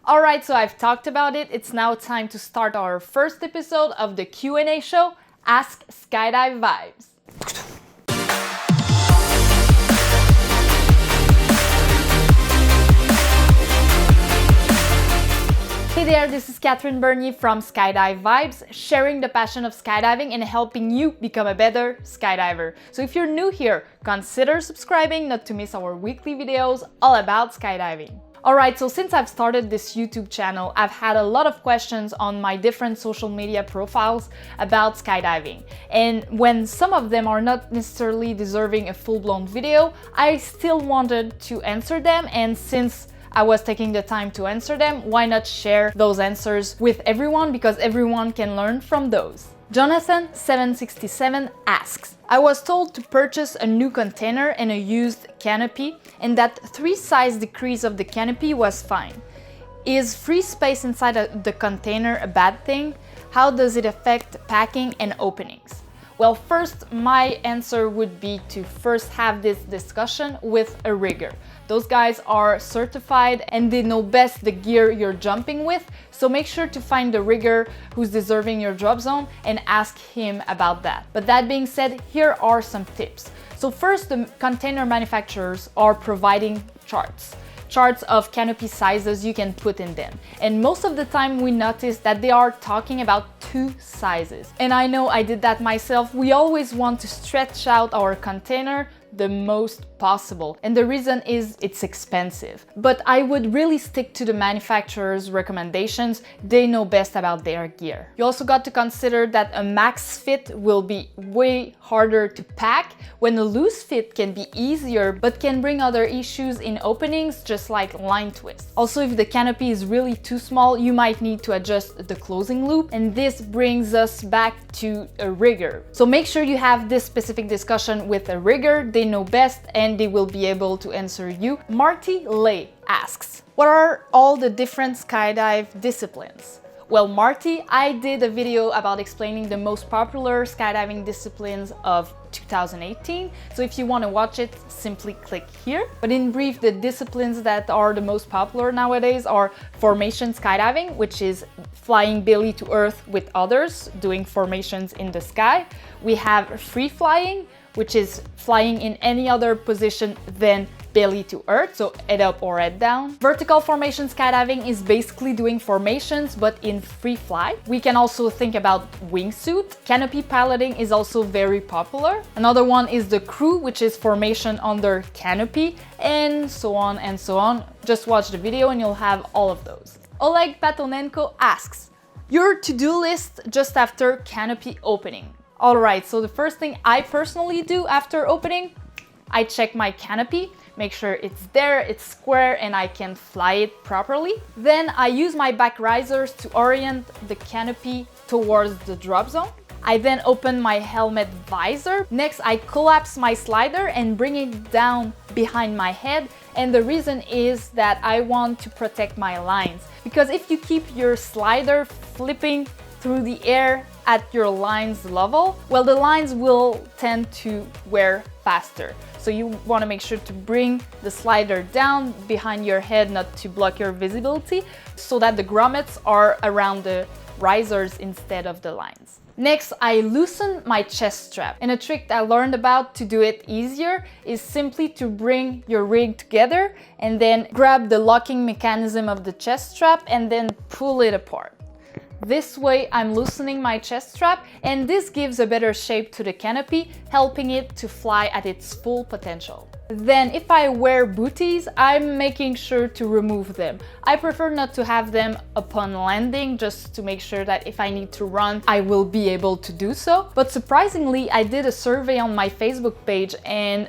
Alright, so I've talked about it. It's now time to start our first episode of the Q&A show, Ask Skydive Vibes. Hey there, this is Catherine Bernier from Skydive Vibes, sharing the passion of skydiving and helping you become a better skydiver. So if you're new here, consider subscribing not to miss our weekly videos all about skydiving. Alright, so since I've started this YouTube channel, I've had a lot of questions on my different social media profiles about skydiving. And when some of them are not necessarily deserving a full-blown video, I still wanted to answer them, and since I was taking the time to answer them, why not share those answers with everyone, because everyone can learn from those. Jonathan767 asks, I was told to purchase a new container and a used canopy, and that 3 size decrease of the canopy was fine. Is free space inside the container a bad thing? How does it affect packing and openings? Well, first, my answer would be to first have this discussion with a rigger. Those guys are certified and they know best the gear you're jumping with, so make sure to find the rigger who's deserving your drop zone and ask him about that. But that being said, here are some tips. So first, the container manufacturers are providing charts of canopy sizes you can put in them. And most of the time we notice that they are talking about 2 sizes. And I know I did that myself. We always want to stretch out our container the most possible. And the reason is it's expensive. But I would really stick to the manufacturer's recommendations. They know best about their gear. You also got to consider that a max fit will be way harder to pack when a loose fit can be easier but can bring other issues in openings, just like line twists. Also, if the canopy is really too small, you might need to adjust the closing loop, and this brings us back to a rigger. So make sure you have this specific discussion with a rigger. They know best and they will be able to answer you. Marty Lay asks, what are all the different skydive disciplines? Well, Marty, I did a video about explaining the most popular skydiving disciplines of 2018. So if you want to watch it, simply click here. But in brief, the disciplines that are the most popular nowadays are formation skydiving, which is flying belly to earth with others, doing formations in the sky. We have free flying, which is flying in any other position than belly to earth, so head up or head down. Vertical formation skydiving is basically doing formations but in free fly. We can also think about wingsuit. Canopy piloting is also very popular. Another one is the crew, which is formation under canopy, and so on and so on. Just watch the video and you'll have all of those. Oleg Patonenko asks, your to-do list just after canopy opening. Alright, so the first thing I personally do after opening, I check my canopy, make sure it's there, it's square, and I can fly it properly. Then I use my back risers to orient the canopy towards the drop zone. I then open my helmet visor. Next, I collapse my slider and bring it down behind my head. And the reason is that I want to protect my lines. Because if you keep your slider flipping through the air at your lines level, well, the lines will tend to wear faster. So you want to make sure to bring the slider down behind your head, not to block your visibility, so that the grommets are around the risers instead of the lines. Next, I loosen my chest strap. And a trick I learned about to do it easier is simply to bring your rig together and then grab the locking mechanism of the chest strap and then pull it apart. This way I'm loosening my chest strap, and this gives a better shape to the canopy, helping it to fly at its full potential. Then if I wear booties, I'm making sure to remove them. I prefer not to have them upon landing, just to make sure that if I need to run, I will be able to do so. But surprisingly, I did a survey on my Facebook page, and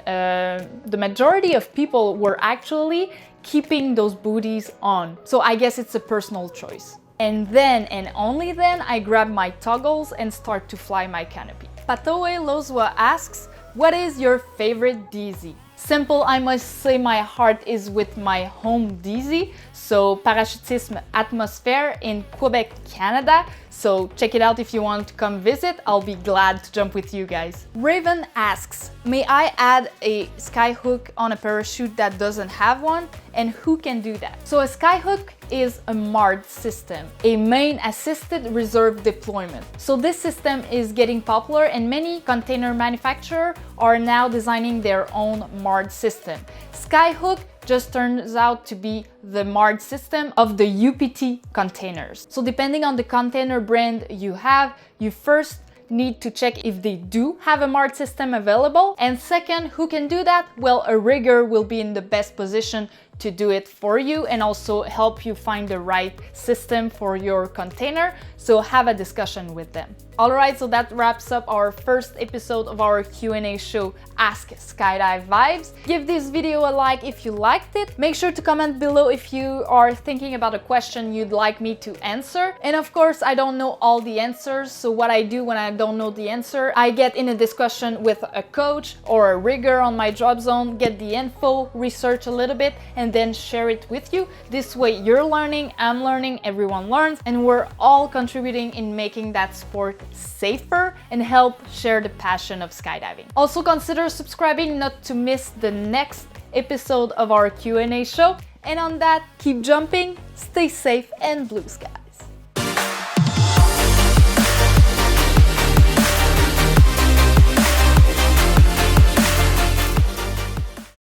the majority of people were actually keeping those booties on. So I guess it's a personal choice. And then, and only then, I grab my toggles and start to fly my canopy. Patoe Lozwa asks, what is your favorite DZ? Simple, I must say my heart is with my home DZ, so Parachutisme Atmosphere in Quebec, Canada. So check it out if you want to come visit. I'll be glad to jump with you guys. Raven asks, may I add a skyhook on a parachute that doesn't have one? and who can do that. So a skyhook is a MARD system, a main assisted reserve deployment. So this system is getting popular and many container manufacturers are now designing their own MARD system. Skyhook just turns out to be the MARD system of the UPT containers. So depending on the container brand you have, you first need to check if they do have a MARD system available. And second, who can do that? Well, a rigger will be in the best position to do it for you and also help you find the right system for your container. So have a discussion with them. All right, so that wraps up our first episode of our Q&A show, Ask Skydive Vibes. Give this video a like if you liked it. Make sure to comment below if you are thinking about a question you'd like me to answer. And of course, I don't know all the answers. So what I do when I don't know the answer, I get in a discussion with a coach or a rigger on my drop zone, get the info, research a little bit, and then share it with you. This way you're learning, I'm learning, everyone learns, and we're all contributing in making that sport safer and help share the passion of skydiving. Also consider subscribing not to miss the next episode of our Q&A show. And on that, keep jumping, stay safe, and blue sky.